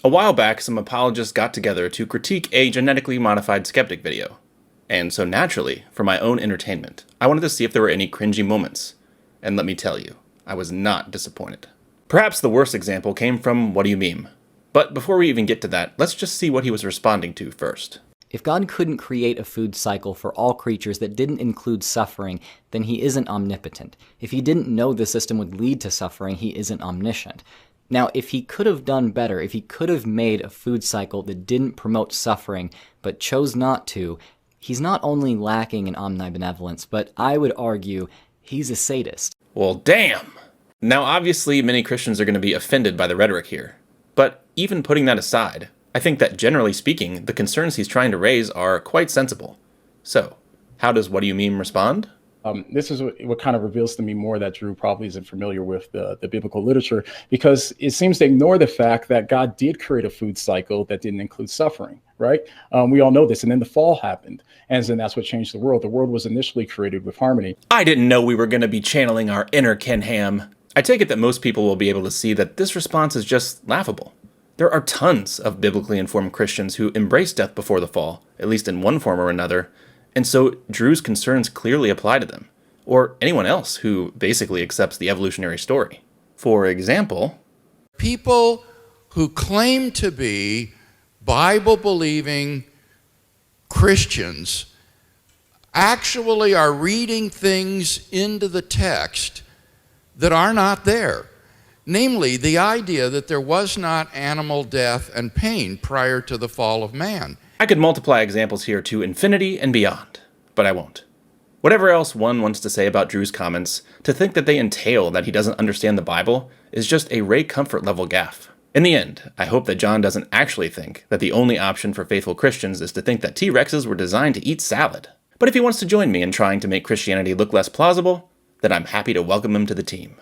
A while back, some apologists got together to critique a genetically modified skeptic video. And so naturally, for my own entertainment, I wanted to see if there were any cringy moments. And let me tell you, I was not disappointed. Perhaps the worst example came from Whaddo You Meme. But before we even get to that, let's just see what he was responding to first. If God couldn't create a food cycle for all creatures that didn't include suffering, then he isn't omnipotent. If he didn't know the system would lead to suffering, he isn't omniscient. Now, if he could have done better, if he could have made a food cycle that didn't promote suffering, but chose not to, he's not only lacking in omnibenevolence, but I would argue he's a sadist. Well, damn! Now, obviously, many Christians are going to be offended by the rhetoric here. But even putting that aside, I think that generally speaking, the concerns he's trying to raise are quite sensible. So, how does Whaddo You Meme respond? This is what kind of reveals to me more that Drew probably isn't familiar with the biblical literature, because it seems to ignore the fact that God did create a food cycle that didn't include suffering, right? We all know this. And then the fall happened. And then that's what changed the world. The world was initially created with harmony. I didn't know we were going to be channeling our inner Ken Ham. I take it that most people will be able to see that this response is just laughable. There are tons of biblically informed Christians who embrace death before the fall, at least in one form or another, and so Drew's concerns clearly apply to them, or anyone else who basically accepts the evolutionary story. For example, people who claim to be Bible-believing Christians actually are reading things into the text that are not there. Namely, the idea that there was not animal death and pain prior to the fall of man. I could multiply examples here to infinity and beyond, but I won't. Whatever else one wants to say about Drew's comments, to think that they entail that he doesn't understand the Bible is just a Ray Comfort level gaffe. In the end, I hope that John doesn't actually think that the only option for faithful Christians is to think that T-Rexes were designed to eat salad. But if he wants to join me in trying to make Christianity look less plausible, then I'm happy to welcome him to the team.